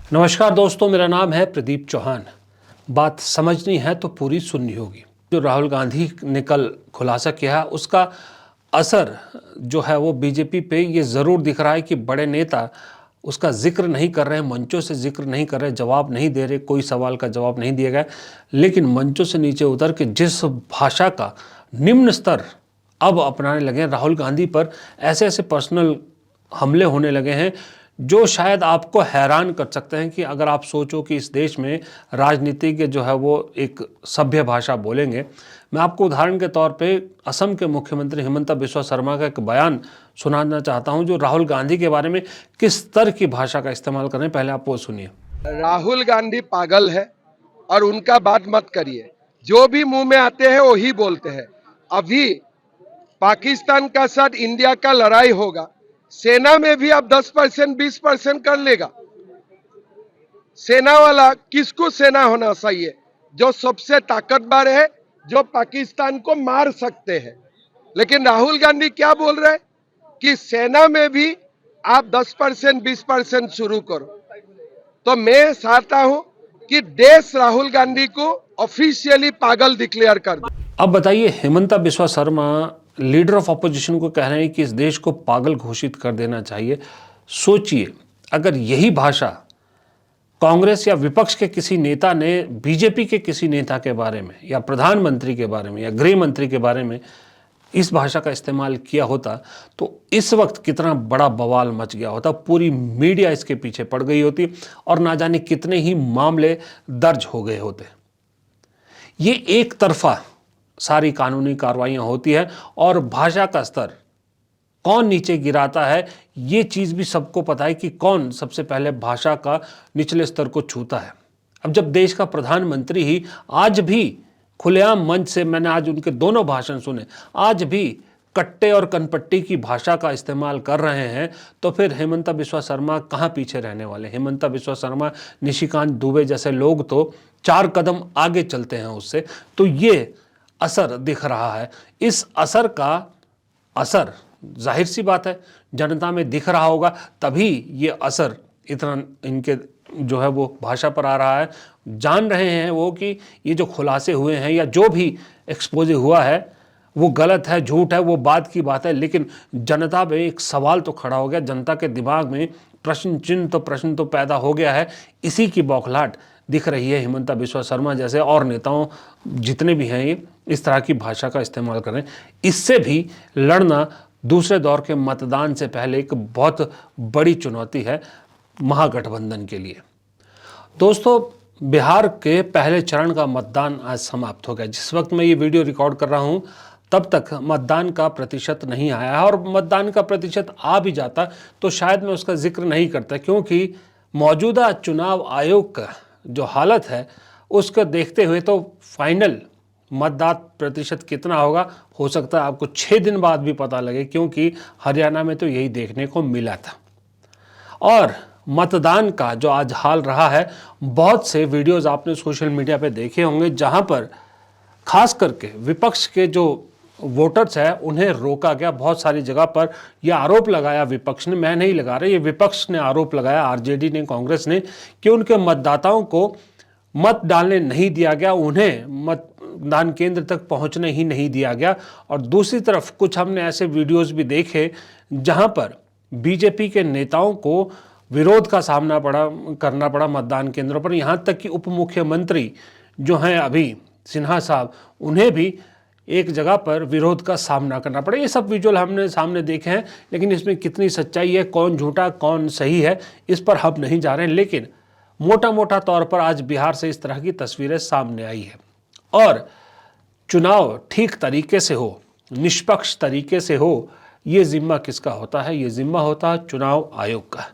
नमस्कार दोस्तों, मेरा नाम है प्रदीप चौहान। बात समझनी है तो पूरी सुननी होगी। जो राहुल गांधी ने कल खुलासा किया उसका असर जो है वो बीजेपी पे ये ज़रूर दिख रहा है कि बड़े नेता उसका जिक्र नहीं कर रहे हैं, मंचों से जिक्र नहीं कर रहे, जवाब नहीं दे रहे, कोई सवाल का जवाब नहीं दिया गया। लेकिन मंचों से नीचे उतर के जिस भाषा का निम्न स्तर अब अपनाने लगे हैं राहुल गांधी पर, ऐसे ऐसे पर्सनल हमले होने लगे हैं जो शायद आपको हैरान कर सकते हैं कि अगर आप सोचो कि इस देश में राजनीतिज्ञ जो है वो एक सभ्य भाषा बोलेंगे। मैं आपको उदाहरण के तौर पे असम के मुख्यमंत्री हिमंता बिस्वा शर्मा का एक बयान सुनाना चाहता हूं जो राहुल गांधी के बारे में किस तरह की भाषा का इस्तेमाल कर रहे हैं। पहले आप वो सुनिए। राहुल गांधी पागल है और उनका बात मत करिए। जो भी मुंह में आते हैं वही बोलते हैं। अभी पाकिस्तान का साथ इंडिया का लड़ाई होगा, सेना में भी अब 10% 20% कर लेगा। सेना वाला किसको सेना होना चाहिए? जो सबसे ताकतवर है, जो पाकिस्तान को मार सकते हैं। लेकिन राहुल गांधी क्या बोल रहे हैं कि सेना में भी आप 10% 20% शुरू करो। तो मैं चाहता हूं कि देश राहुल गांधी को ऑफिशियली पागल डिक्लेयर कर दे। अब बताइए, Himanta Biswa Sharma leader of opposition को कह रहे हैं कि इस देश को पागल घोषित कर देना चाहिए। सोचिए, अगर यही भाषा कांग्रेस या विपक्ष के किसी नेता ने बीजेपी के किसी नेता के बारे में या प्रधानमंत्री के बारे में या गृह मंत्री के बारे में इस भाषा का इस्तेमाल किया होता तो इस वक्त कितना बड़ा बवाल मच गया होता, पूरी मीडिया इसके पीछे पड़ गई होती और ना जाने कितने ही मामले दर्ज हो गए होते। ये एक तरफा सारी कानूनी कार्रवाइयां होती है और भाषा का स्तर कौन नीचे गिराता है ये चीज़ भी सबको पता है कि कौन सबसे पहले भाषा का निचले स्तर को छूता है। अब जब देश का प्रधानमंत्री ही आज भी खुलेआम मंच से, मैंने आज उनके दोनों भाषण सुने, आज भी कट्टे और कनपट्टी की भाषा का इस्तेमाल कर रहे हैं, तो फिर हिमंता बिस्वा शर्मा कहाँ पीछे रहने वाले। हिमंता बिस्वा शर्मा, निशिकांत दुबे जैसे लोग तो 4 कदम आगे चलते हैं उससे। तो ये असर दिख रहा है। इस असर का असर जाहिर सी बात है जनता में दिख रहा होगा, तभी ये असर इतना इनके जो है वो भाषा पर आ रहा है। जान रहे हैं वो कि ये जो खुलासे हुए हैं या जो भी एक्सपोज हुआ है वो गलत है, झूठ है, वो बात की बात है, लेकिन जनता में एक सवाल तो खड़ा हो गया। जनता के दिमाग में प्रश्न तो पैदा हो गया है। इसी की बौखलाहट दिख रही है। हिमंता बिस्वा शर्मा जैसे और नेताओं जितने भी हैं ये इस तरह की भाषा का इस्तेमाल कर रहे हैं। इससे भी लड़ना दूसरे दौर के मतदान से पहले एक बहुत बड़ी चुनौती है महागठबंधन के लिए। दोस्तों, बिहार के पहले चरण का मतदान आज समाप्त हो गया। जिस वक्त मैं ये वीडियो रिकॉर्ड कर रहा हूँ तब तक मतदान का प्रतिशत नहीं आया है, और मतदान का प्रतिशत आ भी जाता तो शायद मैं उसका जिक्र नहीं करता, क्योंकि मौजूदा चुनाव आयोग का जो हालत है उसको देखते हुए तो फाइनल मतदान प्रतिशत कितना होगा, हो सकता है आपको 6 दिन बाद भी पता लगे, क्योंकि हरियाणा में तो यही देखने को मिला था। और मतदान का जो आज हाल रहा है, बहुत से वीडियोस आपने सोशल मीडिया पे देखे होंगे जहां पर खास करके विपक्ष के जो वोटर्स हैं उन्हें रोका गया। बहुत सारी जगह पर यह आरोप लगाया विपक्ष ने, मैं नहीं लगा रहा, ये विपक्ष ने आरोप लगाया, आरजेडी ने, कांग्रेस ने, कि उनके मतदाताओं को मत डालने नहीं दिया गया, उन्हें मतदान केंद्र तक पहुंचने ही नहीं दिया गया। और दूसरी तरफ कुछ हमने ऐसे वीडियोस भी देखे जहां पर बीजेपी के नेताओं को विरोध का सामना करना पड़ा मतदान केंद्रों पर। यहाँ तक कि उप मुख्यमंत्री जो हैं अभी सिन्हा साहब, उन्हें भी एक जगह पर विरोध का सामना करना पड़ा। ये सब विजुअल हमने सामने देखे हैं, लेकिन इसमें कितनी सच्चाई है, कौन झूठा कौन सही है, इस पर हम नहीं जा रहे हैं। लेकिन मोटा मोटा तौर पर आज बिहार से इस तरह की तस्वीरें सामने आई है। और चुनाव ठीक तरीके से हो, निष्पक्ष तरीके से हो, ये जिम्मा किसका होता है? ये जिम्मा होता है चुनाव आयोग का।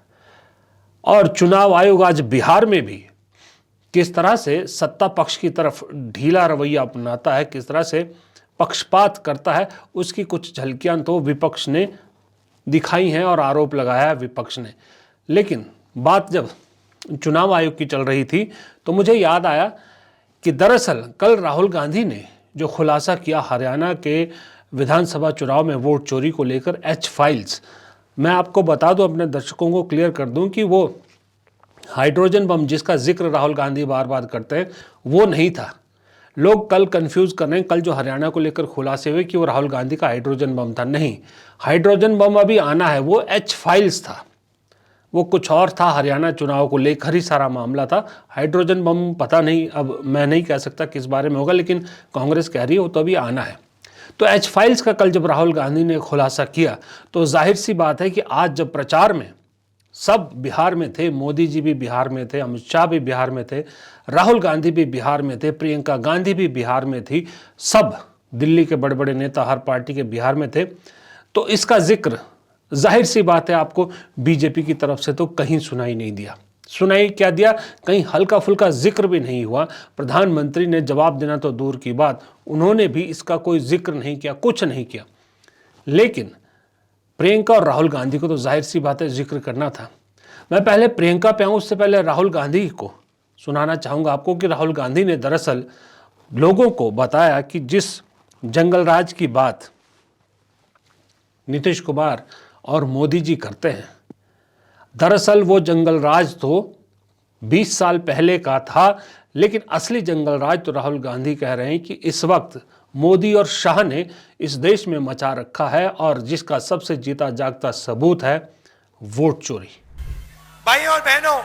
और चुनाव आयोग आज बिहार में भी किस तरह से सत्ता पक्ष की तरफ ढीला रवैया अपनाता है, किस तरह से पक्षपात करता है, उसकी कुछ झलकियां तो विपक्ष ने दिखाई हैं और आरोप लगाया है विपक्ष ने। लेकिन बात जब चुनाव आयोग की चल रही थी तो मुझे याद आया कि दरअसल कल राहुल गांधी ने जो खुलासा किया हरियाणा के विधानसभा चुनाव में वोट चोरी को लेकर, एच फाइल्स, मैं आपको बता दूं, अपने दर्शकों को क्लियर कर दूं कि वो हाइड्रोजन बम जिसका जिक्र राहुल गांधी बार बार करते हैं वो नहीं था। लोग कल कंफ्यूज कर रहे हैं, कल जो हरियाणा को लेकर खुलासे हुए कि वो राहुल गांधी का हाइड्रोजन बम था। नहीं, हाइड्रोजन बम अभी आना है, वो एच फाइल्स था, वो कुछ और था। हरियाणा चुनाव को लेकर ही सारा मामला था। हाइड्रोजन बम पता नहीं, अब मैं नहीं कह सकता किस बारे में होगा, लेकिन कांग्रेस कह रही है वो तो अभी आना है। तो एच फाइल्स का कल जब राहुल गांधी ने खुलासा किया तो जाहिर सी बात है कि आज जब प्रचार में सब बिहार में थे, मोदी जी भी बिहार में थे, अमित शाह भी बिहार में थे, राहुल गांधी भी बिहार में थे, प्रियंका गांधी भी बिहार में थी, सब दिल्ली के बड़े बड़े नेता हर पार्टी के बिहार में थे, तो इसका जिक्र जाहिर सी बात है आपको बीजेपी की तरफ से तो कहीं सुनाई नहीं दिया। सुनाई क्या दिया, कहीं हल्का फुल्का जिक्र भी नहीं हुआ। प्रधानमंत्री ने जवाब देना तो दूर की बात, उन्होंने भी इसका कोई जिक्र नहीं किया, कुछ नहीं किया। लेकिन प्रियंका और राहुल गांधी को तो जाहिर सी बात है जिक्र करना था। मैं पहले प्रियंका पे आऊँ उससे पहले राहुल गांधी को सुनाना चाहूँगा आपको कि राहुल गांधी ने दरअसल लोगों को बताया कि जिस जंगल राज की बात नीतीश कुमार और मोदी जी करते हैं, दरअसल वो जंगल राज तो 20 साल पहले का था, लेकिन असली जंगल राज तो राहुल गांधी कह रहे हैं कि इस वक्त मोदी और शाह ने इस देश में मचा रखा है, और जिसका सबसे जीता जागता सबूत है वोट चोरी। भाइयों और बहनों,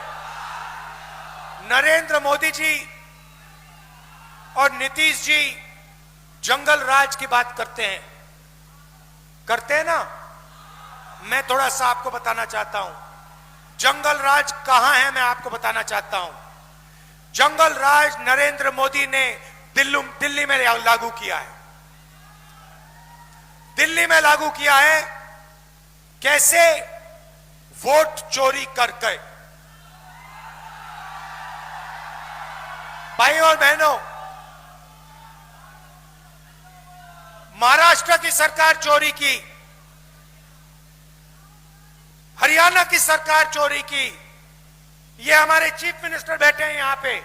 नरेंद्र मोदी जी और नीतीश जी जंगल राज की बात करते हैं ना। मैं थोड़ा सा आपको बताना चाहता हूं, जंगल राज कहां है, मैं आपको बताना चाहता हूं। जंगल राज नरेंद्र मोदी ने दिल्ली में लागू किया है। दिल्ली में लागू किया है कैसे? वोट चोरी करके। भाइयों और बहनों, महाराष्ट्र की सरकार चोरी की, हरियाणा की सरकार चोरी की, ये हमारे चीफ मिनिस्टर बैठे हैं यहां पे।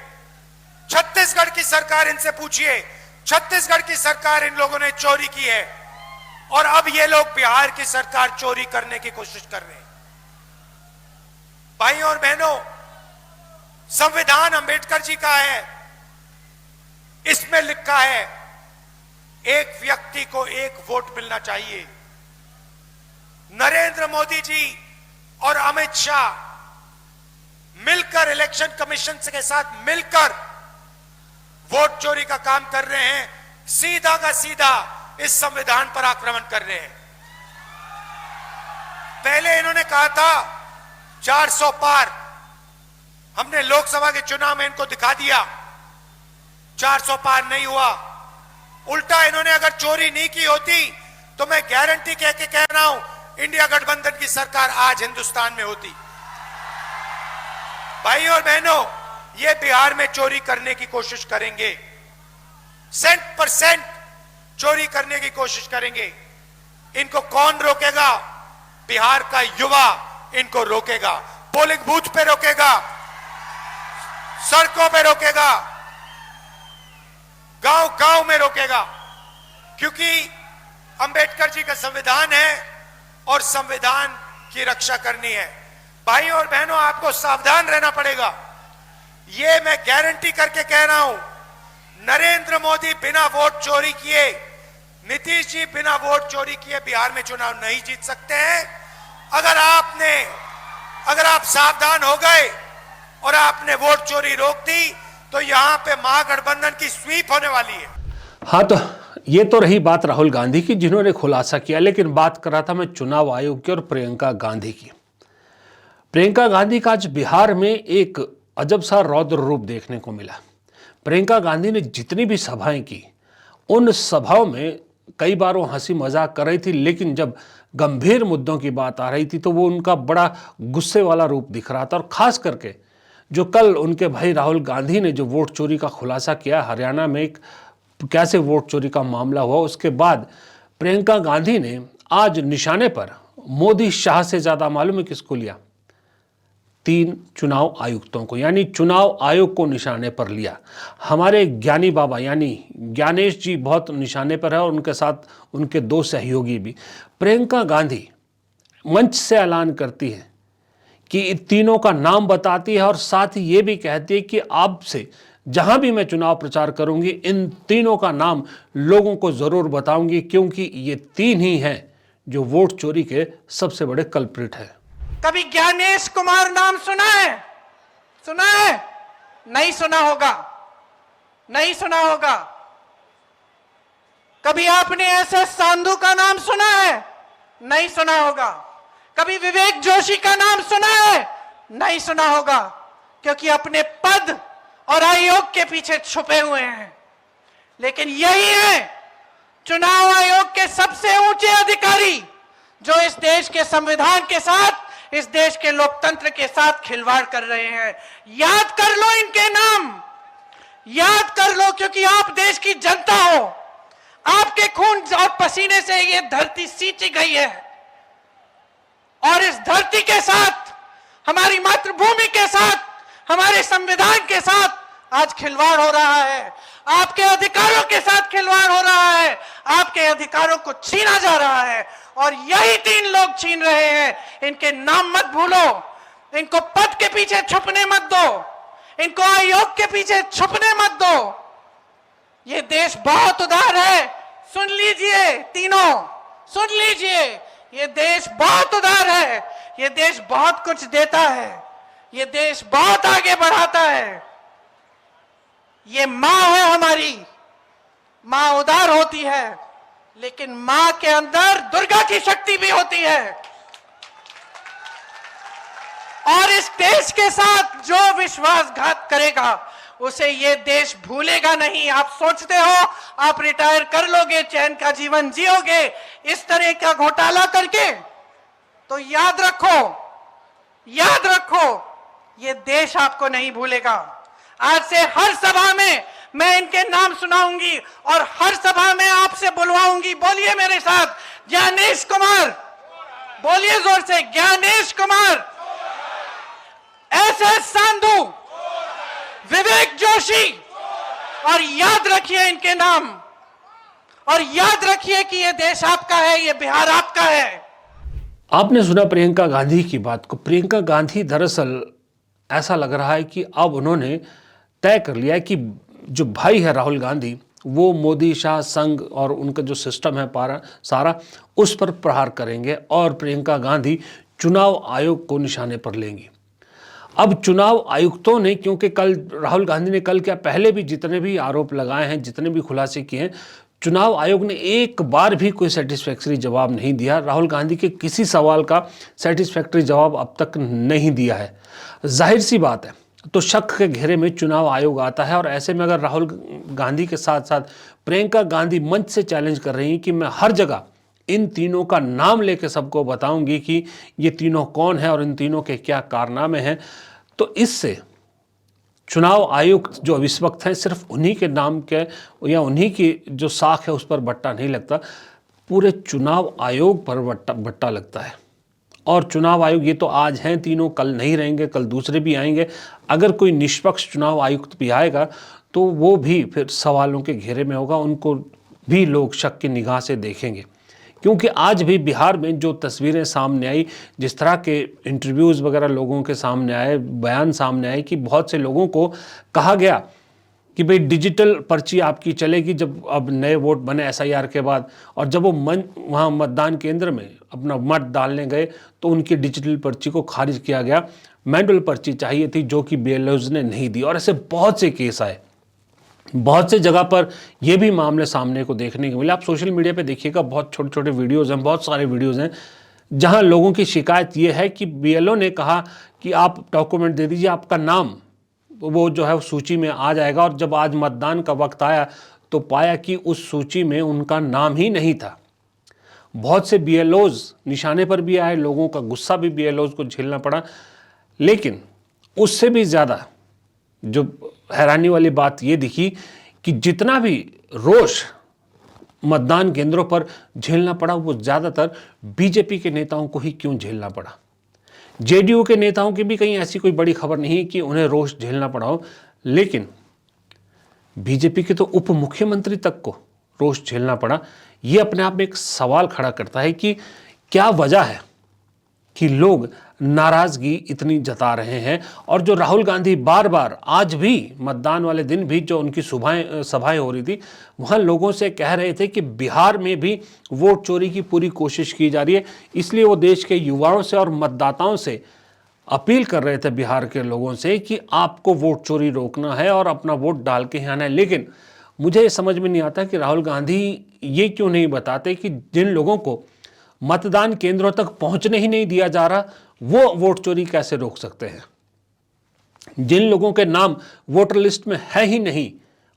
छत्तीसगढ़ की सरकार, इनसे पूछिए, छत्तीसगढ़ की सरकार इन लोगों ने चोरी की है, और अब ये लोग बिहार की सरकार चोरी करने की कोशिश कर रहे हैं। भाइयों और बहनों, संविधान अंबेडकर जी का है, इसमें लिखा है एक व्यक्ति को एक वोट मिलना चाहिए। नरेंद्र मोदी जी और अमित शाह मिलकर इलेक्शन कमीशन के साथ मिलकर वोट चोरी का काम कर रहे हैं, सीधा का सीधा इस संविधान पर आक्रमण कर रहे हैं। पहले इन्होंने कहा था 400 पार, हमने लोकसभा के चुनाव में इनको दिखा दिया 400 पार नहीं हुआ। उल्टा इन्होंने अगर चोरी नहीं की होती तो मैं गारंटी कह के कह रहा हूं इंडिया गठबंधन की सरकार आज हिंदुस्तान में होती। भाइयों और बहनों, ये बिहार में चोरी करने की कोशिश करेंगे, 100% चोरी करने की कोशिश करेंगे। इनको कौन रोकेगा? बिहार का युवा इनको रोकेगा, पोलिंग बूथ पे रोकेगा, सड़कों पे रोकेगा, गांव गांव में रोकेगा, क्योंकि अंबेडकर जी का संविधान है और संविधान की रक्षा करनी है। भाइयों और बहनों, आपको सावधान रहना पड़ेगा। ये मैं गारंटी करके कह रहा हूं, नरेंद्र मोदी बिना वोट चोरी किए, नीतीश जी बिना वोट चोरी किए बिहार में चुनाव नहीं जीत सकते हैं। अगर आप सावधान हो गए और आपने वोट चोरी रोक दी तो यहां पे महागठबंधन की स्वीप होने वाली है। हाँ, तो ये तो रही बात राहुल गांधी की जिन्होंने खुलासा किया, लेकिन बात कर रहा था मैं चुनाव आयोग की और प्रियंका गांधी की। प्रियंका गांधी का आज बिहार में एक अजब सा रौद्र रूप देखने को मिला। प्रियंका गांधी ने जितनी भी सभाएं की, उन सभाओं में कई बार वो हंसी मजाक कर रही थी, लेकिन जब गंभीर मुद्दों की बात आ रही थी तो वो उनका बड़ा गुस्से वाला रूप दिख रहा था। और खास करके जो कल उनके भाई राहुल गांधी ने जो वोट चोरी का खुलासा किया, हरियाणा में एक कैसे वोट चोरी का मामला हुआ, उसके बाद प्रियंका गांधी ने आज निशाने पर मोदी शाह से ज्यादा मालूम है किसको लिया? 3 चुनाव आयुक्तों को, यानी चुनाव आयोग को निशाने पर लिया। हमारे ज्ञानी बाबा यानी ज्ञानेश जी बहुत निशाने पर है, और उनके साथ उनके 2 सहयोगी भी। प्रियंका गांधी मंच से ऐलान करती है कि इन तीनों का नाम बताती है और साथ ही ये भी कहती है कि आपसे जहां भी मैं चुनाव प्रचार करूंगी इन तीनों का नाम लोगों को जरूर बताऊंगी, क्योंकि ये तीन ही हैं जो वोट चोरी के सबसे बड़े कल्प्रिट हैं। कभी ज्ञानेश कुमार नाम सुना है? सुना है? नहीं सुना होगा, नहीं सुना होगा। कभी आपने एसएस सांधू का नाम सुना है? नहीं सुना होगा। कभी विवेक जोशी का नाम सुना है? नहीं सुना होगा, क्योंकि अपने पद और आयोग के पीछे छुपे हुए हैं। लेकिन यही है चुनाव आयोग के सबसे ऊंचे अधिकारी जो इस देश के संविधान के साथ, इस देश के लोकतंत्र के साथ खिलवाड़ कर रहे हैं। याद कर लो इनके नाम, याद कर लो, क्योंकि आप देश की जनता हो। आपके खून और पसीने से ये धरती सींची गई है और इस धरती के साथ, हमारी मातृभूमि के साथ, हमारे संविधान के साथ आज खिलवाड़ हो रहा है। आपके अधिकारों के साथ खिलवाड़ हो रहा है, आपके अधिकारों को छीना जा रहा है और यही तीन लोग छीन रहे हैं। इनके नाम मत भूलो, इनको पद के पीछे छुपने मत दो, इनको आयोग के पीछे छुपने मत दो। ये देश बहुत उदार है, सुन लीजिए तीनों, सुन लीजिए, ये देश बहुत उदार है, ये देश बहुत कुछ देता है, ये देश बहुत आगे बढ़ाता है। ये मां है हमारी, मां उदार होती है, लेकिन मां के अंदर दुर्गा की शक्ति भी होती है। और इस देश के साथ जो विश्वासघात करेगा उसे ये देश भूलेगा नहीं। आप सोचते हो आप रिटायर कर लोगे, चैन का जीवन जियोगे इस तरह का घोटाला करके? तो याद रखो, याद रखो, ये देश आपको नहीं भूलेगा। आज से हर सभा में मैं इनके नाम सुनाऊंगी और हर सभा में आपसे बुलवाऊंगी। बोलिए मेरे साथ, ज्ञानेश कुमार, बोलिए जोर से, ज्ञानेश कुमार, एसएस सांधू, विवेक जोशी, और याद रखिए इनके नाम, और याद रखिए कि ये देश आपका है, ये बिहार आपका है। आपने सुना प्रियंका गांधी की बात को। प्रियंका गांधी दरअसल ऐसा लग रहा है कि अब उन्होंने तय कर लिया है कि जो भाई है राहुल गांधी, वो मोदी शाह संघ और उनका जो सिस्टम है सारा उस पर प्रहार करेंगे और प्रियंका गांधी चुनाव आयोग को निशाने पर लेंगी। अब चुनाव आयुक्तों ने, क्योंकि कल राहुल गांधी ने कल क्या पहले भी जितने भी आरोप लगाए हैं, जितने भी खुलासे किए हैं, चुनाव आयोग ने एक बार भी कोई सेटिस्फैक्टरी जवाब नहीं दिया। राहुल गांधी के किसी सवाल का सेटिस्फैक्टरी जवाब अब तक नहीं दिया है। जाहिर सी बात है, तो शक के घेरे में चुनाव आयोग आता है और ऐसे में अगर राहुल गांधी के साथ साथ प्रियंका गांधी मंच से चैलेंज कर रही हैं कि मैं हर जगह इन तीनों का नाम लेके सबको बताऊंगी कि ये तीनों कौन है और इन तीनों के क्या कारनामे हैं, तो इससे चुनाव आयुक्त जो इस वक्त हैं सिर्फ उन्हीं के नाम के या उन्हीं की जो साख है उस पर बट्टा नहीं लगता, पूरे चुनाव आयोग पर बट्टा लगता है। और चुनाव आयोग ये तो आज हैं तीनों, कल नहीं रहेंगे, कल दूसरे भी आएंगे। अगर कोई निष्पक्ष चुनाव आयुक्त भी आएगा तो वो भी फिर सवालों के घेरे में होगा, उनको भी लोग शक की निगाह से देखेंगे। क्योंकि आज भी बिहार में जो तस्वीरें सामने आई, जिस तरह के इंटरव्यूज़ वगैरह लोगों के सामने आए, बयान सामने आए कि बहुत से लोगों को कहा गया कि भाई डिजिटल पर्ची आपकी चलेगी जब अब नए वोट बने एसआईआर के बाद, और जब वो वहाँ मतदान केंद्र में अपना मत डालने गए तो उनकी डिजिटल पर्ची को खारिज किया गया। मैनुअल पर्ची चाहिए थी जो कि बीएलओज़ ने नहीं दी। और ऐसे बहुत से केस आए, बहुत से जगह पर ये भी मामले सामने को देखने को मिले। आप सोशल मीडिया पे देखिएगा, बहुत छोटे छोटे वीडियोज़ हैं, बहुत सारे वीडियोज़ हैं जहां लोगों की शिकायत ये है कि बीएलओ ने कहा कि आप डॉक्यूमेंट दे दीजिए, आपका नाम वो जो है सूची में आ जाएगा, और जब आज मतदान का वक्त आया तो पाया कि उस सूची में उनका नाम ही नहीं था। बहुत से बीएलओज़ निशाने पर भी आए, लोगों का गुस्सा भी बीएलओज़ को झेलना पड़ा। लेकिन उससे भी ज़्यादा जो हैरानी वाली बात ये दिखी कि जितना भी रोष मतदान केंद्रों पर झेलना पड़ा वो ज़्यादातर बीजेपी के नेताओं को ही क्यों झेलना पड़ा। जेडीयू के नेताओं की भी कहीं ऐसी कोई बड़ी खबर नहीं है कि उन्हें रोष झेलना पड़ा हो, लेकिन बीजेपी के तो उप मुख्यमंत्री तक को रोष झेलना पड़ा। ये अपने आप में एक सवाल खड़ा करता है कि क्या वजह है कि लोग नाराजगी इतनी जता रहे हैं। और जो राहुल गांधी बार बार आज भी मतदान वाले दिन भी जो उनकी सभाएं हो रही थी, वहाँ लोगों से कह रहे थे कि बिहार में भी वोट चोरी की पूरी कोशिश की जा रही है। इसलिए वो देश के युवाओं से और मतदाताओं से अपील कर रहे थे, बिहार के लोगों से, कि आपको वोट चोरी रोकना है और अपना वोट डाल के आना है। लेकिन मुझे समझ में नहीं आता कि राहुल गांधी ये क्यों नहीं बताते कि जिन लोगों को मतदान केंद्रों तक पहुंचने ही नहीं दिया जा रहा, वो वोट चोरी कैसे रोक सकते हैं। जिन लोगों के नाम वोटर लिस्ट में है ही नहीं,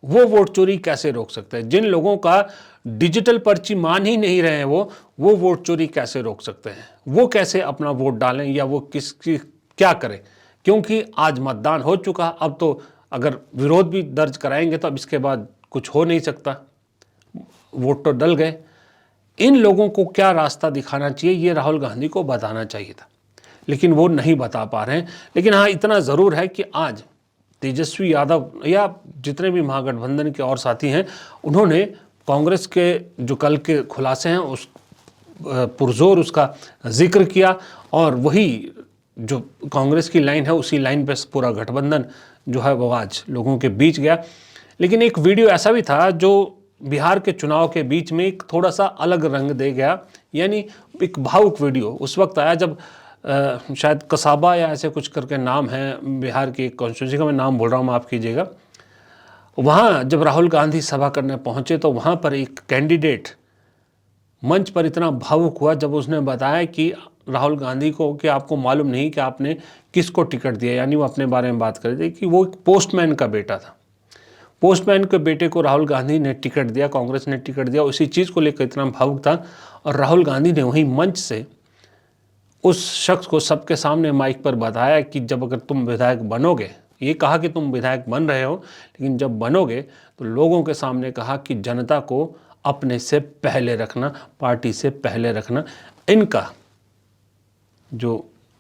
वो वोट चोरी कैसे रोक सकते हैं। जिन लोगों का डिजिटल पर्ची मान ही नहीं रहे हैं, वो वोट चोरी कैसे रोक सकते हैं। वो कैसे अपना वोट डालें या वो किसकी क्या करें, क्योंकि आज मतदान हो चुका। अब तो अगर विरोध भी दर्ज कराएंगे तो अब इसके बाद कुछ हो नहीं सकता, वोट तो डल गए। इन लोगों को क्या रास्ता दिखाना चाहिए, ये राहुल गांधी को बताना चाहिए था, लेकिन वो नहीं बता पा रहे हैं। लेकिन हाँ, इतना ज़रूर है कि आज तेजस्वी यादव या जितने भी महागठबंधन के और साथी हैं, उन्होंने कांग्रेस के जो कल के खुलासे हैं उस पुरजोर उसका जिक्र किया, और वही जो कांग्रेस की लाइन है उसी लाइन पे पूरा गठबंधन जो है वो आज लोगों के बीच गया। लेकिन एक वीडियो ऐसा भी था जो बिहार के चुनाव के बीच में एक थोड़ा सा अलग रंग दे गया, यानी एक भावुक वीडियो उस वक्त आया जब शायद कसाबा या ऐसे कुछ करके नाम है बिहार की एक कॉन्स्टिट्यूंसी का, मैं नाम बोल रहा हूँ, माफ़ कीजिएगा। वहाँ जब राहुल गांधी सभा करने पहुँचे तो वहाँ पर एक कैंडिडेट मंच पर इतना भावुक हुआ जब उसने बताया कि राहुल गांधी को कि आपको मालूम नहीं कि आपने किसको टिकट दिया, यानी वो अपने बारे में बात कर रहे थे कि वो एक पोस्टमैन का बेटा था। पोस्टमैन के बेटे को राहुल गांधी ने टिकट दिया, कांग्रेस ने टिकट दिया। उसी चीज़ को लेकर इतना भावुक था, और राहुल गांधी ने वहीं मंच से उस शख्स को सबके सामने माइक पर बताया कि जब अगर तुम विधायक बनोगे, ये कहा कि तुम विधायक बन रहे हो, लेकिन जब बनोगे तो लोगों के सामने कहा कि जनता को अपने से पहले रखना, पार्टी से पहले रखना। इनका जो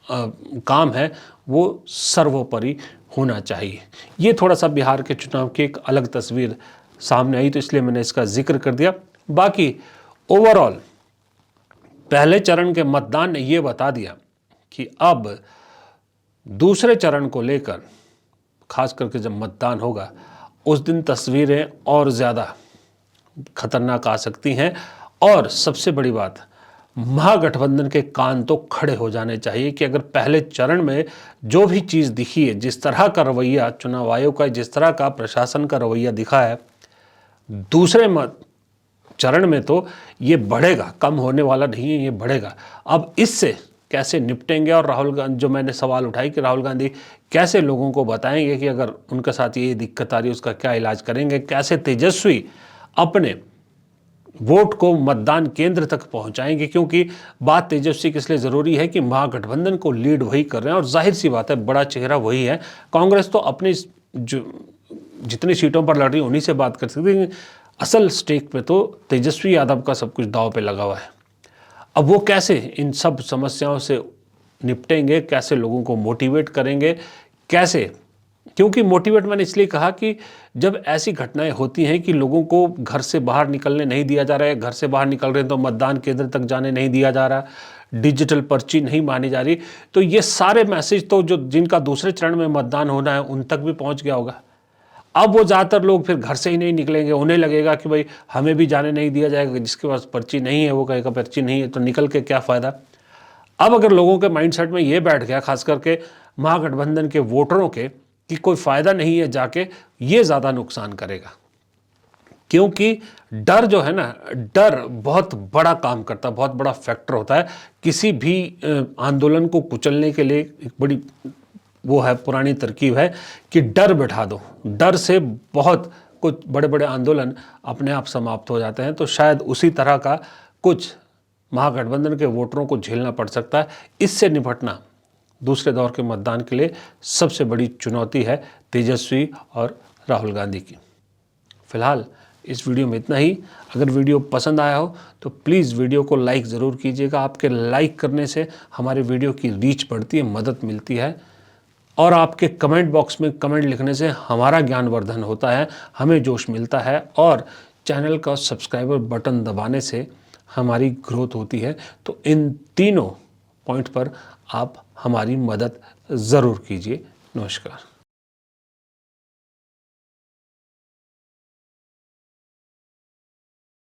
काम है वो सर्वोपरि होना चाहिए। ये थोड़ा सा बिहार के चुनाव की एक अलग तस्वीर सामने आई, तो इसलिए मैंने इसका जिक्र कर दिया। बाकी ओवरऑल पहले चरण के मतदान ने ये बता दिया कि अब दूसरे चरण को लेकर, खास करके जब मतदान होगा उस दिन तस्वीरें और ज़्यादा खतरनाक आ सकती हैं। और सबसे बड़ी बात, महागठबंधन के कान तो खड़े हो जाने चाहिए कि अगर पहले चरण में जो भी चीज़ दिखी है, जिस तरह का रवैया चुनाव आयोग का, जिस तरह का प्रशासन का रवैया दिखा है, दूसरे चरण में तो ये बढ़ेगा, कम होने वाला नहीं है, ये बढ़ेगा। अब इससे कैसे निपटेंगे, और राहुल गांधी, जो मैंने सवाल उठाई कि राहुल गांधी कैसे लोगों को बताएंगे कि अगर उनके साथ ये दिक्कत आ रही है उसका क्या इलाज करेंगे, कैसे तेजस्वी अपने वोट को मतदान केंद्र तक पहुंचाएंगे। क्योंकि बात तेजस्वी के इसलिए ज़रूरी है कि महागठबंधन को लीड वही कर रहे हैं, और जाहिर सी बात है बड़ा चेहरा वही है। कांग्रेस तो अपनी जो जितनी सीटों पर लड़ रही है उन्हीं से बात कर सकती है, असल स्टेक पे तो तेजस्वी यादव का सब कुछ दांव पे लगा हुआ है। अब वो कैसे इन सब समस्याओं से निपटेंगे, कैसे लोगों को मोटिवेट करेंगे, कैसे, क्योंकि मोटिवेट मैंने इसलिए कहा कि जब ऐसी घटनाएं होती हैं कि लोगों को घर से बाहर निकलने नहीं दिया जा रहा है, घर से बाहर निकल रहे हैं तो मतदान केंद्र तक जाने नहीं दिया जा रहा, डिजिटल पर्ची नहीं मानी जा रही, तो ये सारे मैसेज तो जो जिनका दूसरे चरण में मतदान होना है उन तक भी पहुंच गया होगा। अब वो ज़्यादातर लोग फिर घर से ही नहीं निकलेंगे, उन्हें लगेगा कि भाई हमें भी जाने नहीं दिया जाएगा, जिसके पास पर्ची नहीं है वो कहेगा पर्ची नहीं है तो निकल के क्या फ़ायदा। अब अगर लोगों के माइंडसेट में ये बैठ गया, खास करके महागठबंधन के वोटरों के, कि कोई फ़ायदा नहीं है जाके, ये ज़्यादा नुकसान करेगा। क्योंकि डर जो है ना, डर बहुत बड़ा काम करता है, बहुत बड़ा फैक्टर होता है। किसी भी आंदोलन को कुचलने के लिए एक बड़ी वो है, पुरानी तरकीब है कि डर बैठा दो। डर से बहुत कुछ बड़े बड़े आंदोलन अपने आप समाप्त हो जाते हैं। तो शायद उसी तरह का कुछ महागठबंधन के वोटरों को झेलना पड़ सकता है। इससे निपटना दूसरे दौर के मतदान के लिए सबसे बड़ी चुनौती है तेजस्वी और राहुल गांधी की। फिलहाल इस वीडियो में इतना ही। अगर वीडियो पसंद आया हो तो प्लीज़ वीडियो को लाइक ज़रूर कीजिएगा। आपके लाइक करने से हमारे वीडियो की रीच बढ़ती है, मदद मिलती है, और आपके कमेंट बॉक्स में कमेंट लिखने से हमारा ज्ञानवर्धन होता है, हमें जोश मिलता है, और चैनल का सब्सक्राइबर बटन दबाने से हमारी ग्रोथ होती है। तो इन तीनों पॉइंट पर आप हमारी मदद ज़रूर कीजिए। नमस्कार।